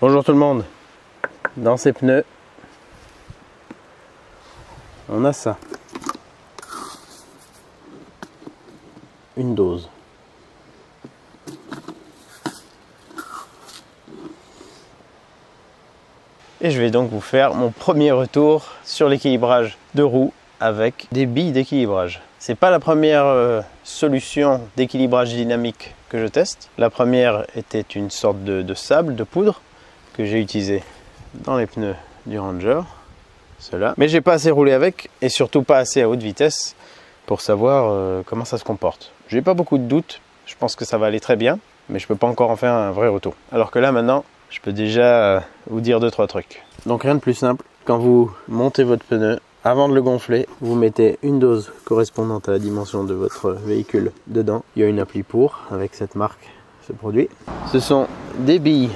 Bonjour tout le monde. Dans ces pneus, on a ça. Une dose. Et je vais donc vous faire mon premier retour sur l'équilibrage de roues avec des billes d'équilibrage. C'est pas la première solution d'équilibrage dynamique que je teste. La première était une sorte de sable, de poudre, que j'ai utilisé dans les pneus du Ranger. Cela. Mais j'ai pas assez roulé avec et surtout pas assez à haute vitesse pour savoir comment ça se comporte. J'ai pas beaucoup de doutes, je pense que ça va aller très bien, mais je peux pas encore en faire un vrai retour. Alors que là maintenant, je peux déjà vous dire 2-3 trucs. Donc rien de plus simple, quand vous montez votre pneu, avant de le gonfler, vous mettez une dose correspondante à la dimension de votre véhicule dedans. Il y a une appli pour, avec cette marque, ce produit. Ce sont des billes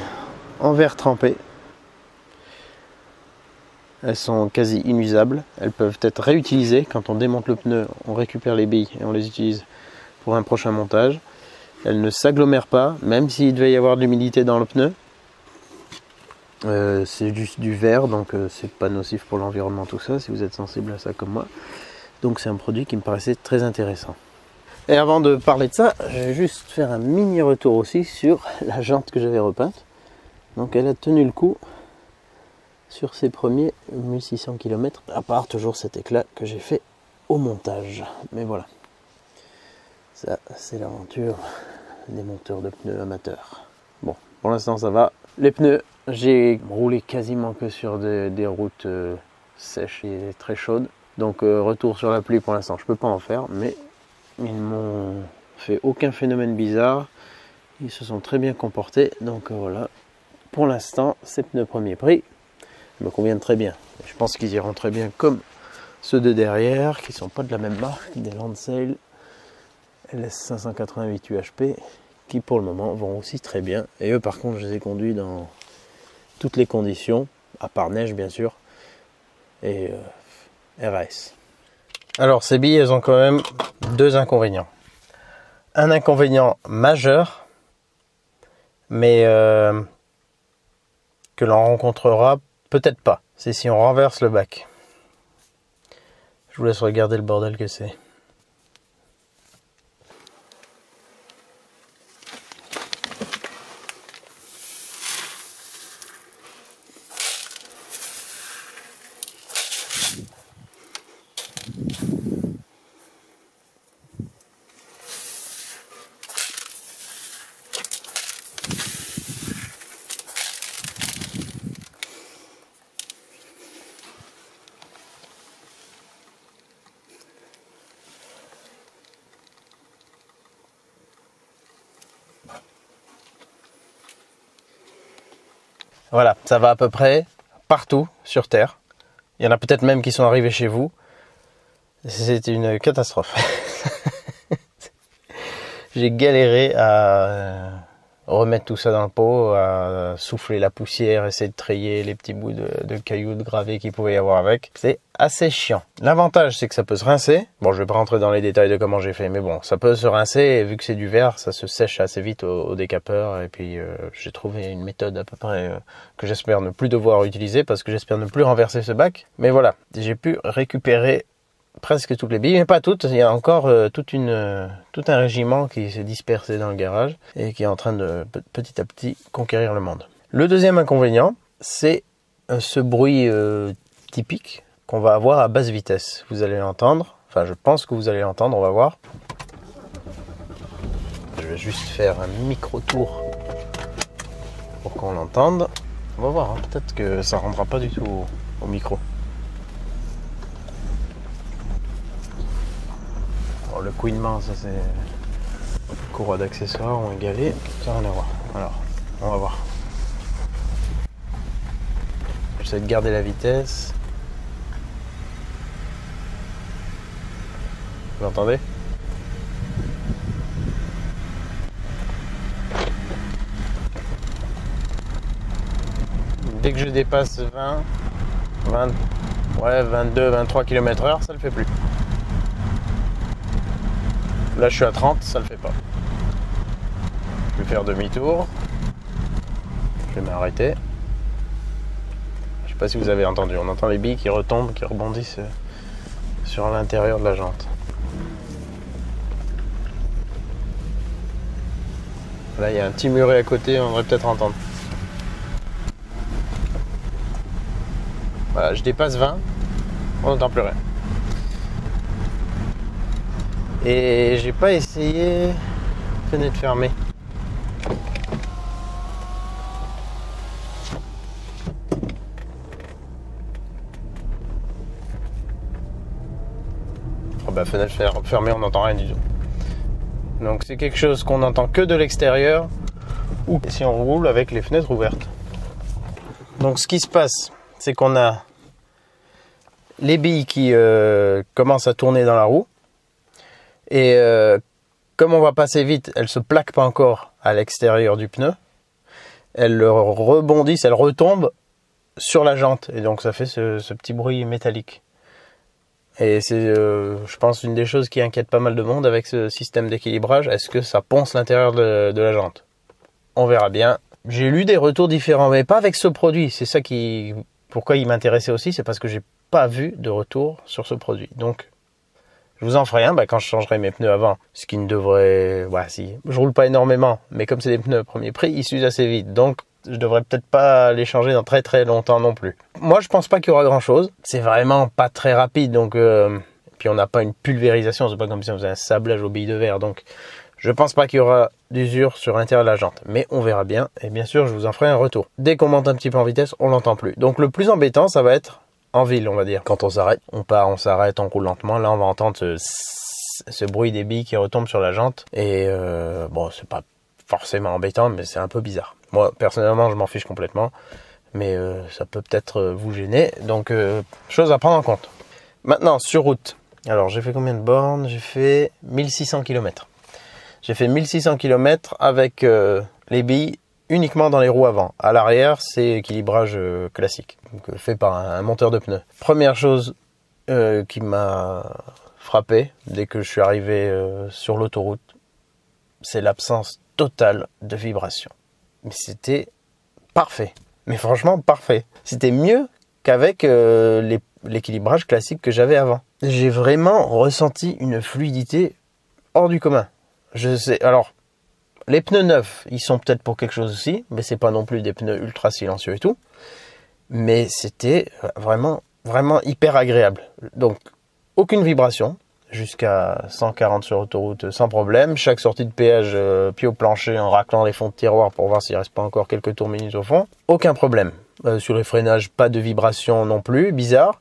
en verre trempé. Elles sont quasi inusables. Elles peuvent être réutilisées. Quand on démonte le pneu, on récupère les billes et on les utilise pour un prochain montage. Elles ne s'agglomèrent pas, même s'il devait y avoir de l'humidité dans le pneu. C'est juste du verre, donc c'est pas nocif pour l'environnement tout ça, si vous êtes sensible à ça comme moi. Donc c'est un produit qui me paraissait très intéressant. Et avant de parler de ça, je vais juste faire un mini retour aussi sur la jante que j'avais repeinte. Donc elle a tenu le coup sur ces premiers 1600 km, à part toujours cet éclat que j'ai fait au montage. Mais voilà, ça c'est l'aventure des monteurs de pneus amateurs. Bon, pour l'instant ça va. Les pneus, j'ai roulé quasiment que sur des routes sèches et très chaudes. Donc retour sur la pluie pour l'instant, je peux pas en faire, mais ils m'ont fait aucun phénomène bizarre. Ils se sont très bien comportés, donc voilà. Pour l'instant, ces pneus premier prix me conviennent très bien. Je pense qu'ils iront très bien comme ceux de derrière, qui ne sont pas de la même marque, des Landsail LS588 UHP, qui pour le moment vont aussi très bien. Et eux par contre, je les ai conduits dans toutes les conditions, à part neige bien sûr, et RAS. Alors ces billes, elles ont quand même deux inconvénients. Un inconvénient majeur, mais que l'on rencontrera peut-être pas, c'est si on renverse le bac. Je vous laisse regarder le bordel que c'est. Voilà, ça va à peu près partout sur Terre. Il y en a peut-être même qui sont arrivés chez vous. C'est une catastrophe. J'ai galéré à remettre tout ça dans le pot, à souffler la poussière, essayer de trier les petits bouts de cailloux, de gravés qu'il pouvait y avoir avec. C'est assez chiant. L'avantage, c'est que ça peut se rincer. Bon, je vais pas rentrer dans les détails de comment j'ai fait, mais bon, ça peut se rincer et vu que c'est du verre, ça se sèche assez vite au décapeur. Et puis, j'ai trouvé une méthode à peu près que j'espère ne plus devoir utiliser parce que j'espère ne plus renverser ce bac. Mais voilà, j'ai pu récupérer presque toutes les billes, mais pas toutes. Il y a encore tout un régiment qui s'est dispersé dans le garage et qui est en train de petit à petit conquérir le monde. Le deuxième inconvénient, c'est ce bruit typique qu'on va avoir à basse vitesse. Vous allez l'entendre, enfin je pense que vous allez l'entendre, on va voir. Je vais juste faire un micro-tour pour qu'on l'entende. On va voir, hein. Peut-être que ça ne rendra pas du tout au micro. Le couinement, ça c'est courroie d'accessoires ont égalé, ça n'a rien à voir. Alors, on va voir. J'essaie de garder la vitesse. Vous l'entendez ? Dès que je dépasse 22, 23 km/h, ça le fait plus. Là je suis à 30, ça le fait pas. Je vais faire demi-tour. Je vais m'arrêter. Je sais pas si vous avez entendu, on entend les billes qui retombent, qui rebondissent sur l'intérieur de la jante. Là il y a un petit muret à côté, on devrait peut-être entendre. Voilà, je dépasse 20, on n'entend plus rien. Et j'ai pas essayé fenêtre fermée. Oh bah fenêtre fermée, on n'entend rien du tout. Donc c'est quelque chose qu'on n'entend que de l'extérieur ou si on roule avec les fenêtres ouvertes. Donc ce qui se passe, c'est qu'on a les billes qui commencent à tourner dans la roue. Et comme on va passer vite, elles ne se plaquent pas encore à l'extérieur du pneu. Elles rebondissent, elles retombent sur la jante. Et donc ça fait ce petit bruit métallique. Et c'est, je pense, une des choses qui inquiète pas mal de monde avec ce système d'équilibrage. Est-ce que ça ponce l'intérieur de la jante? On verra bien. J'ai lu des retours différents, mais pas avec ce produit. C'est ça pourquoi il m'intéressait aussi, c'est parce que j'ai pas vu de retour sur ce produit. Donc, je vous en ferai un quand je changerai mes pneus avant. Ce qui ne devrait... Ouais, si. Je roule pas énormément, mais comme c'est des pneus premier prix, ils s'usent assez vite. Donc, je devrais peut-être pas les changer dans très très longtemps non plus. Moi, je pense pas qu'il y aura grand-chose. C'est vraiment pas très rapide, donc... Puis on n'a pas une pulvérisation, c'est pas comme si on faisait un sablage aux billes de verre. Donc, je pense pas qu'il y aura d'usure sur l'intérieur de la jante. Mais on verra bien. Et bien sûr, je vous en ferai un retour. Dès qu'on monte un petit peu en vitesse, on l'entend plus. Donc, le plus embêtant, ça va être... en ville, on va dire. Quand on s'arrête, on part, on s'arrête, on roule lentement. Là, on va entendre ce bruit des billes qui retombent sur la jante. Et bon, c'est pas forcément embêtant, mais c'est un peu bizarre. Moi, personnellement, je m'en fiche complètement. Mais ça peut peut-être vous gêner. Donc, chose à prendre en compte. Maintenant, sur route. Alors, j'ai fait combien de bornes? J'ai fait 1600 km. J'ai fait 1600 km avec les billes uniquement dans les roues avant. À l'arrière, c'est équilibrage classique, donc, fait par un monteur de pneus. Première chose qui m'a frappé dès que je suis arrivé sur l'autoroute, c'est l'absence totale de vibration. Mais c'était parfait. Mais franchement, parfait. C'était mieux qu'avec l'équilibrage classique que j'avais avant. J'ai vraiment ressenti une fluidité hors du commun. Je sais, alors... les pneus neufs, ils sont peut-être pour quelque chose aussi, mais c'est pas non plus des pneus ultra silencieux et tout. Mais c'était vraiment, vraiment hyper agréable. Donc, aucune vibration, jusqu'à 140 sur autoroute sans problème. Chaque sortie de péage, pied au plancher en raclant les fonds de tiroir pour voir s'il reste pas encore quelques tours minutes au fond. Aucun problème. Sur les freinages, pas de vibration non plus, bizarre,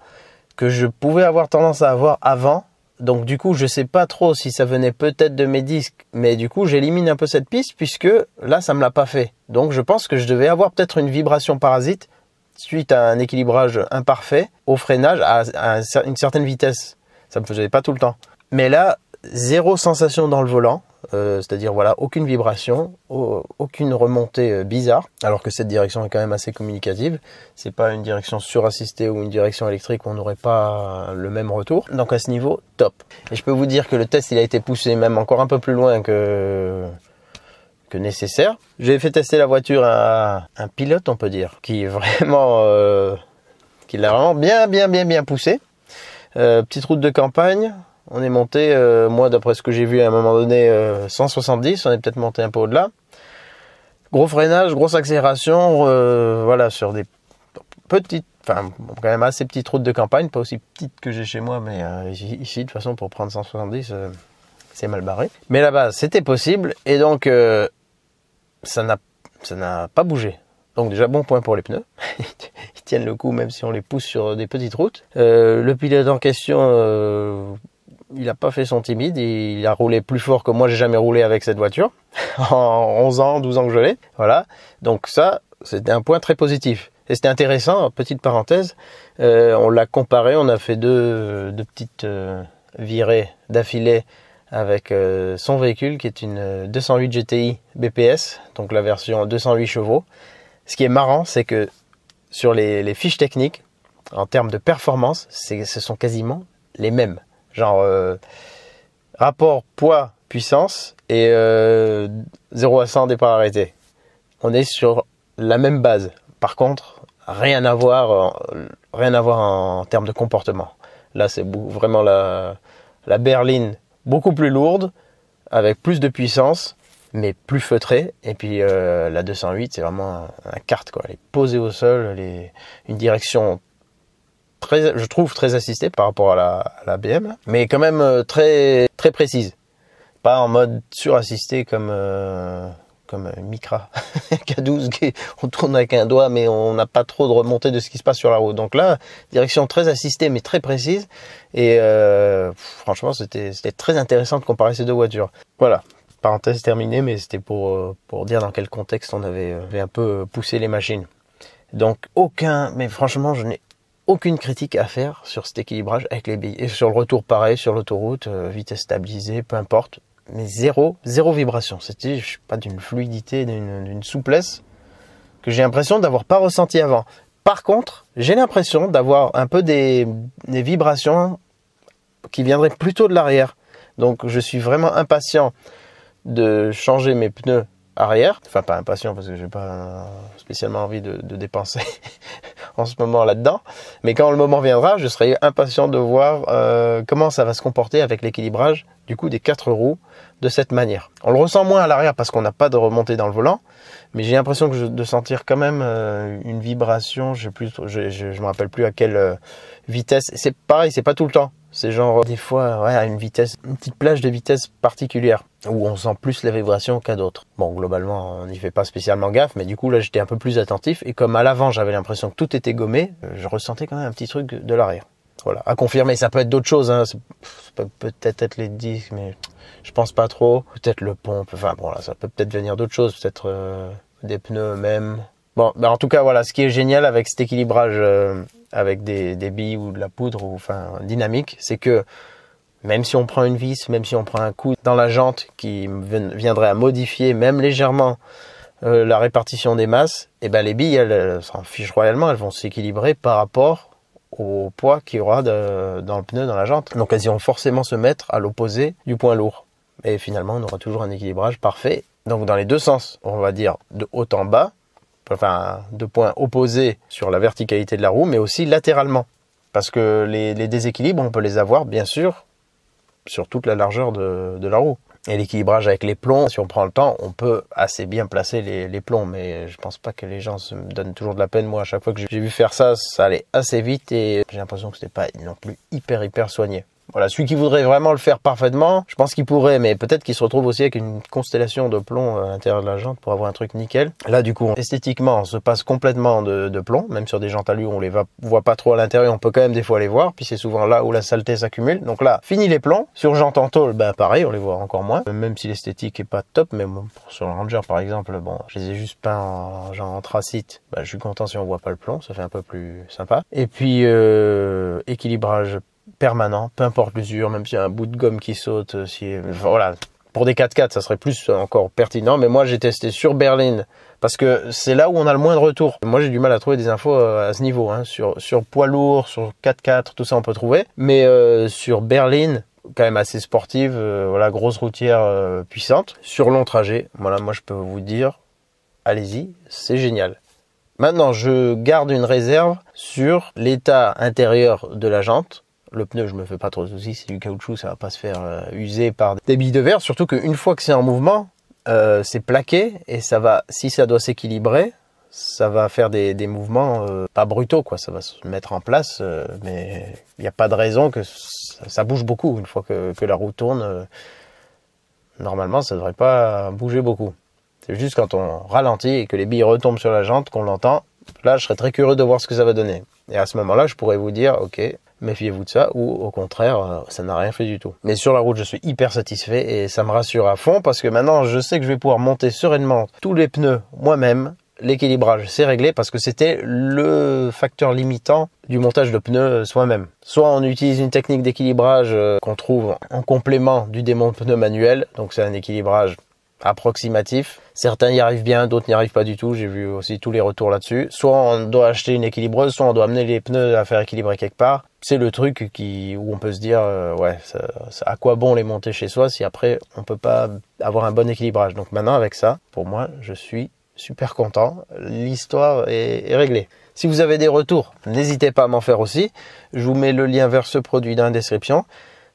que je pouvais avoir tendance à avoir avant. Donc du coup, je sais pas trop si ça venait peut-être de mes disques, mais du coup, j'élimine un peu cette piste puisque là, ça me l'a pas fait. Donc je pense que je devais avoir peut-être une vibration parasite suite à un équilibrage imparfait au freinage à une certaine vitesse. Ça me faisait pas tout le temps. Mais là, zéro sensation dans le volant, c'est-à-dire voilà, aucune vibration, aucune remontée bizarre, alors que cette direction est quand même assez communicative. C'est pas une direction surassistée ou une direction électrique où on n'aurait pas le même retour. Donc à ce niveau, top. Et je peux vous dire que le test, il a été poussé même encore un peu plus loin que nécessaire. J'ai fait tester la voiture à un pilote, on peut dire, qui est vraiment, qui l'a vraiment bien poussé. Petite route de campagne. On est monté, moi d'après ce que j'ai vu à un moment donné, 170, on est peut-être monté un peu au-delà. Gros freinage, grosse accélération, voilà, sur des petites, enfin quand même assez petites routes de campagne, pas aussi petites que j'ai chez moi, mais ici de toute façon pour prendre 170, c'est mal barré. Mais là-bas c'était possible et donc ça n'a pas bougé. Donc déjà bon point pour les pneus, ils tiennent le coup même si on les pousse sur des petites routes. Le pilote en question... il n'a pas fait son timide, il a roulé plus fort que moi, j'ai jamais roulé avec cette voiture, en 11 ans, 12 ans que je l'ai, voilà. Donc ça, c'était un point très positif. Et c'était intéressant, petite parenthèse, on l'a comparé, on a fait deux petites virées d'affilée avec son véhicule, qui est une 208 GTI BPS, donc la version 208 chevaux. Ce qui est marrant, c'est que sur les fiches techniques, en termes de performance, ce sont quasiment les mêmes. Genre rapport poids-puissance et 0 à 100 départ arrêté. On est sur la même base. Par contre, rien à voir en termes de comportement. Là, c'est vraiment la berline beaucoup plus lourde, avec plus de puissance, mais plus feutrée. Et puis la 208, c'est vraiment un kart, quoi. Elle est posée au sol, une direction je trouve très assistée par rapport à la BM, mais quand même très très précise. Pas en mode surassisté comme Micra K12, on tourne avec un doigt, mais on n'a pas trop de remontée de ce qui se passe sur la route. Donc là, direction très assistée, mais très précise. Et franchement, c'était très intéressant de comparer ces deux voitures. Voilà, parenthèse terminée, mais c'était pour dire dans quel contexte on avait un peu poussé les machines. Donc mais franchement, je n'ai aucune critique à faire sur cet équilibrage avec les billes. Et sur le retour, pareil, sur l'autoroute, vitesse stabilisée, peu importe. Mais zéro vibration. C'était, je sais pas, d'une fluidité, d'une souplesse que j'ai l'impression d'avoir pas ressenti avant. Par contre, j'ai l'impression d'avoir un peu des vibrations qui viendraient plutôt de l'arrière. Donc, je suis vraiment impatient de changer mes pneus arrière. Enfin, pas impatient parce que j'ai pas spécialement envie de dépenser en ce moment là-dedans. Mais quand le moment viendra, je serai impatient de voir comment ça va se comporter avec l'équilibrage du coup des 4 roues de cette manière. On le ressent moins à l'arrière parce qu'on n'a pas de remontée dans le volant, mais j'ai l'impression de sentir quand même une vibration. Je me rappelle plus à quelle vitesse. C'est pareil, c'est pas tout le temps. C'est genre des fois à une petite plage de vitesse particulière où on sent plus la vibration qu'à d'autres. Bon, globalement, on n'y fait pas spécialement gaffe, mais du coup là j'étais un peu plus attentif et comme à l'avant j'avais l'impression que tout était gommé, je ressentais quand même un petit truc de l'arrière. Voilà, à confirmer. Ça peut être d'autres choses, hein. Ça peut peut-être être les disques, mais je pense pas trop. Peut-être le pompe. Enfin bon, là, ça peut peut-être venir d'autres choses. Peut-être des pneus même. Bon, en tout cas, voilà, ce qui est génial avec cet équilibrage avec des billes ou de la poudre ou enfin dynamique, c'est que même si on prend une vis, même si on prend un coup dans la jante qui viendrait à modifier même légèrement la répartition des masses, et ben les billes, elles s'en fichent royalement. Elles vont s'équilibrer par rapport au poids qu'il y aura dans le pneu, dans la jante. Donc elles iront forcément se mettre à l'opposé du point lourd. Et finalement, on aura toujours un équilibrage parfait. Donc dans les deux sens, on va dire de haut en bas, enfin de points opposés sur la verticalité de la roue, mais aussi latéralement. Parce que les déséquilibres, on peut les avoir, bien sûr, sur toute la largeur de la roue. Et l'équilibrage avec les plombs, si on prend le temps, on peut assez bien placer les plombs, mais je pense pas que les gens se donnent toujours de la peine. Moi, à chaque fois que j'ai vu faire ça, ça allait assez vite et j'ai l'impression que c'était pas non plus hyper soigné. Voilà, celui qui voudrait vraiment le faire parfaitement, je pense qu'il pourrait, mais peut-être qu'il se retrouve aussi avec une constellation de plombs à l'intérieur de la jante pour avoir un truc nickel. Là, du coup, esthétiquement, on se passe complètement de plomb, même sur des jantes alu, on les voit pas trop à l'intérieur, on peut quand même des fois les voir, puis c'est souvent là où la saleté s'accumule. Donc là, fini les plombs. Sur jante en tôle, ben pareil, on les voit encore moins, même si l'esthétique est pas top, mais bon, sur le Ranger par exemple, bon, je les ai juste peints en genre anthracite. Ben, je suis content si on voit pas le plomb, ça fait un peu plus sympa. Et puis, équilibrage permanent, peu importe l'usure, même s'il y a un bout de gomme qui saute, voilà. Pour des 4x4, ça serait plus encore pertinent, mais moi j'ai testé sur berline, parce que c'est là où on a le moins de retour. Moi j'ai du mal à trouver des infos à ce niveau, hein. Sur poids lourd, sur 4x4, tout ça on peut trouver, mais sur berline, quand même assez sportive, voilà, grosse routière puissante, sur long trajet, voilà, moi je peux vous dire, allez-y, c'est génial. Maintenant, je garde une réserve sur l'état intérieur de la jante. Le pneu, je me fais pas trop de soucis, c'est du caoutchouc, ça va pas se faire user par des billes de verre. Surtout qu'une fois que c'est en mouvement, c'est plaqué et ça va, si ça doit s'équilibrer, ça va faire des mouvements pas brutaux, quoi. Ça va se mettre en place, mais il n'y a pas de raison que ça bouge beaucoup. Une fois que la roue tourne, normalement, ça devrait pas bouger beaucoup. C'est juste quand on ralentit et que les billes retombent sur la jante qu'on l'entend. Là, je serais très curieux de voir ce que ça va donner. Et à ce moment-là, je pourrais vous dire, ok, méfiez-vous de ça, ou au contraire, ça n'a rien fait du tout. Mais sur la route, je suis hyper satisfait et ça me rassure à fond parce que maintenant, je sais que je vais pouvoir monter sereinement tous les pneus moi-même. L'équilibrage, c'est réglé parce que c'était le facteur limitant du montage de pneus soi-même. Soit on utilise une technique d'équilibrage qu'on trouve en complément du démont de pneus manuel, donc c'est un équilibrage approximatif. Certains y arrivent bien, d'autres n'y arrivent pas du tout. J'ai vu aussi tous les retours là-dessus. Soit on doit acheter une équilibreuse, soit on doit amener les pneus à faire équilibrer quelque part. C'est le truc où on peut se dire, ouais, à quoi bon les monter chez soi si après on peut pas avoir un bon équilibrage. Donc maintenant avec ça, pour moi, je suis super content. L'histoire est réglée. Si vous avez des retours, n'hésitez pas à m'en faire aussi. Je vous mets le lien vers ce produit dans la description.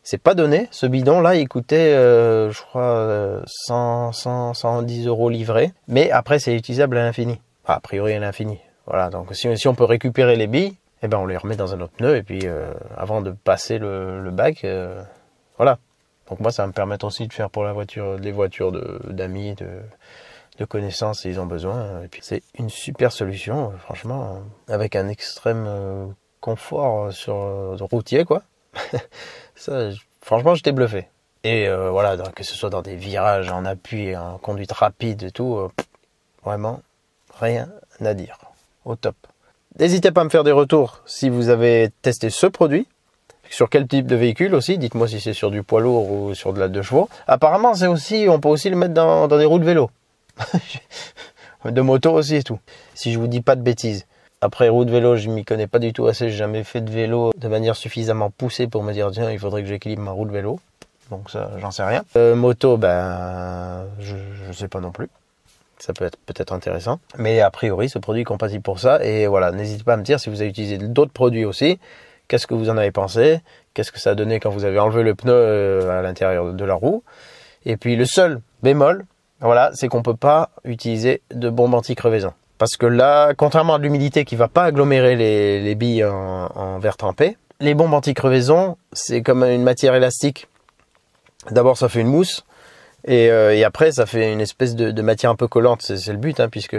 C'est pas donné, ce bidon là il coûtait je crois 110 € livré, mais après c'est utilisable à l'infini, enfin, a priori à l'infini. Voilà, donc si on peut récupérer les billes, eh ben on les remet dans un autre pneu et puis avant de passer le bac, voilà. Donc moi ça va me permettre aussi de faire pour la voiture, les voitures d'amis, de connaissances s'ils ont besoin. Et puis c'est une super solution, franchement, avec un extrême confort sur routier quoi. Ça, franchement, j'étais bluffé. Et voilà, que ce soit dans des virages en appui, en conduite rapide et tout, vraiment, rien à dire. Au top. N'hésitez pas à me faire des retours si vous avez testé ce produit. Sur quel type de véhicule aussi. Dites-moi si c'est sur du poids lourd ou sur de la 2 chevaux. Apparemment, on peut aussi le mettre dans des roues de vélo. De moto aussi et tout. Si je vous dis pas de bêtises. Après, roue de vélo, je m'y connais pas du tout assez. J'ai jamais fait de vélo de manière suffisamment poussée pour me dire, tiens, il faudrait que j'équilibre ma roue de vélo. Donc ça, j'en sais rien. Moto, ben, je sais pas non plus. Ça peut être peut-être intéressant. Mais a priori, ce produit est compatible pour ça. Et voilà, n'hésitez pas à me dire si vous avez utilisé d'autres produits aussi. Qu'est-ce que vous en avez pensé? Qu'est-ce que ça a donné quand vous avez enlevé le pneu à l'intérieur de la roue? Et puis le seul bémol, voilà, c'est qu'on peut pas utiliser de bombe anti-crevaison. Parce que là, contrairement à de l'humidité qui va pas agglomérer les billes en verre trempé, les bombes anti-crevaison, c'est comme une matière élastique. D'abord, ça fait une mousse, et après, ça fait une espèce de matière un peu collante. C'est le but, hein, puisque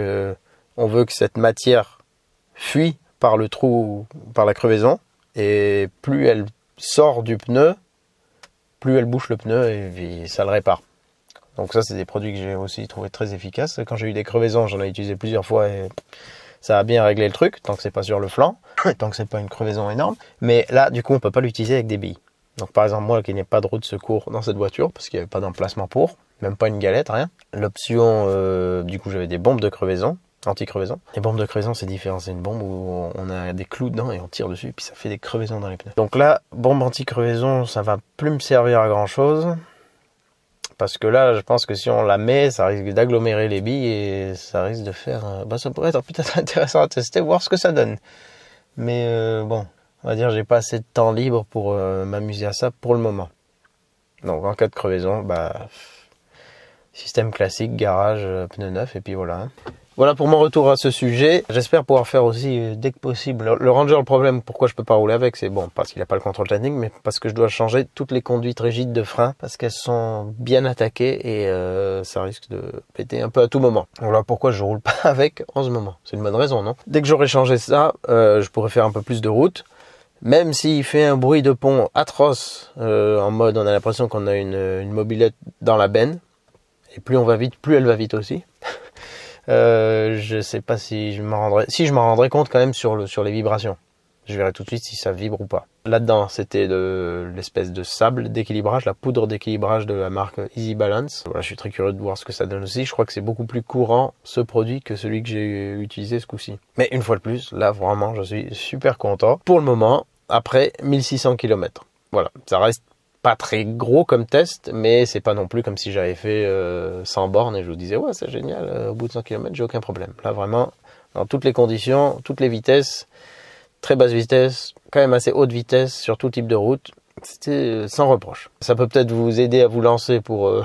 on veut que cette matière fuit par le trou, par la crevaison, et plus elle sort du pneu, plus elle bouche le pneu, et puis ça le répare. Donc ça, c'est des produits que j'ai aussi trouvé très efficaces. Quand j'ai eu des crevaisons, j'en ai utilisé plusieurs fois et ça a bien réglé le truc, tant que c'est pas sur le flanc, tant que c'est pas une crevaison énorme. Mais là, du coup, on peut pas l'utiliser avec des billes. Donc par exemple, moi qui n'ai pas de roue de secours dans cette voiture, parce qu'il n'y avait pas d'emplacement pour, même pas une galette, rien. L'option, du coup, j'avais des bombes de crevaison, anti-crevaison. Les bombes de crevaison, c'est différent. C'est une bombe où on a des clous dedans et on tire dessus, puis ça fait des crevaisons dans les pneus. Donc là, bombe anti-crevaison, ça va plus me servir à grand chose. Parce que là, je pense que si on la met, ça risque d'agglomérer les billes et ça risque de faire... ça pourrait être peut-être intéressant à tester, voir ce que ça donne. Mais bon, on va dire j'ai pas assez de temps libre pour m'amuser à ça pour le moment. Donc en cas de crevaison, système classique, garage, pneu neuf et puis voilà. Hein. Voilà pour mon retour à ce sujet. J'espère pouvoir faire aussi dès que possible. Le Ranger, le problème, pourquoi je peux pas rouler avec, c'est bon, parce qu'il n'a pas le contrôle technique, mais parce que je dois changer toutes les conduites rigides de frein, parce qu'elles sont bien attaquées et ça risque de péter un peu à tout moment. Voilà pourquoi je roule pas avec en ce moment. C'est une bonne raison, non? Dès que j'aurai changé ça, je pourrai faire un peu plus de route. Même s'il fait un bruit de pont atroce, en mode on a l'impression qu'on a une mobilette dans la benne. Et plus on va vite, plus elle va vite aussi. Je sais pas si je m'en rendrai compte quand même sur les vibrations. Je verrai tout de suite si ça vibre ou pas. Là-dedans, c'était de l'espèce de sable d'équilibrage, la poudre d'équilibrage de la marque Easy Balance. Voilà, je suis très curieux de voir ce que ça donne aussi. Je crois que c'est beaucoup plus courant ce produit que celui que j'ai utilisé ce coup-ci. Mais une fois de plus, là vraiment, je suis super content. Pour le moment, après 1600 km. Voilà, ça reste pas très gros comme test, mais c'est pas non plus comme si j'avais fait 100 bornes et je vous disais ouais c'est génial, au bout de 100 km j'ai aucun problème. Là vraiment, dans toutes les conditions, toutes les vitesses, très basse vitesse, quand même assez haute vitesse sur tout type de route, c'était sans reproche. Ça peut peut-être vous aider à vous lancer pour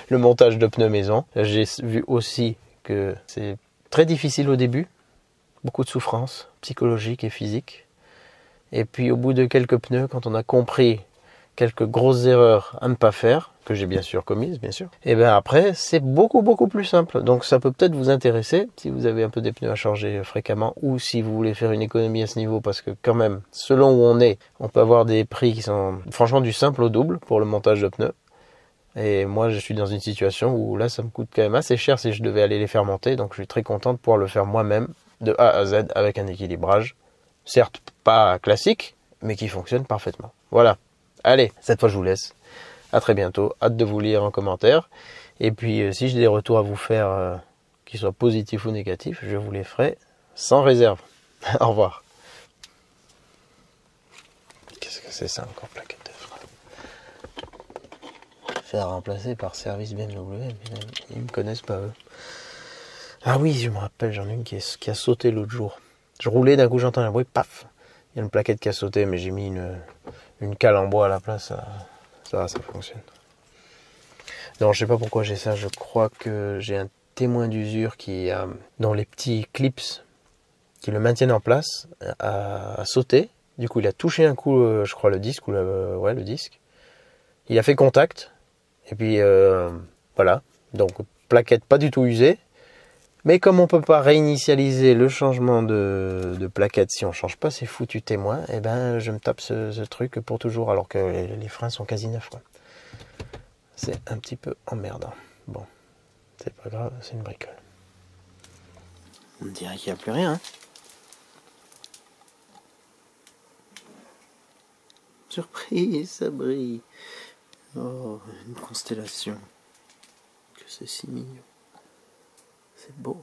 le montage de pneus maison. J'ai vu aussi que c'est très difficile au début, beaucoup de souffrance psychologique et physique. Et puis au bout de quelques pneus, quand on a compris quelques grosses erreurs à ne pas faire, que j'ai bien sûr commises, bien sûr, et bien après, c'est beaucoup plus simple. Donc ça peut peut-être vous intéresser, si vous avez un peu des pneus à changer fréquemment, ou si vous voulez faire une économie à ce niveau, parce que quand même, selon où on est, on peut avoir des prix qui sont franchement du simple au double pour le montage de pneus. Et moi, je suis dans une situation où là, ça me coûte quand même assez cher si je devais aller les faire monter, donc je suis très content de pouvoir le faire moi-même, de A à Z, avec un équilibrage, certes pas classique, mais qui fonctionne parfaitement. Voilà. Allez, cette fois je vous laisse. À très bientôt. Hâte de vous lire en commentaire. Et puis si j'ai des retours à vous faire, qu'ils soient positifs ou négatifs, je vous les ferai sans réserve. Au revoir. Qu'est-ce que c'est ça encore, plaquette de frein? Faire remplacer par service BMW. Ils me connaissent pas eux. Ah oui, je me rappelle, j'en ai une qui a sauté l'autre jour. Je roulais, d'un coup j'entends un bruit, paf, il y a une plaquette qui a sauté, mais j'ai mis une cale en bois à la place, ça fonctionne. Non, je sais pas pourquoi j'ai ça, je crois que j'ai un témoin d'usure qui a, dans les petits clips qui le maintiennent en place, a sauté. Du coup, il a touché un coup, je crois, le disque, ouais, le disque. Il a fait contact, et puis voilà. Donc, plaquette pas du tout usée. Mais comme on peut pas réinitialiser le changement de plaquette si on change pas ces foutus témoins, eh ben, je me tape ce truc pour toujours, alors que les freins sont quasi neufs, quoi. C'est un petit peu emmerdant. Bon, c'est pas grave, c'est une bricole. On dirait qu'il n'y a plus rien, hein. Surprise, ça brille. Oh, une constellation. Que c'est si mignon. C'est beau.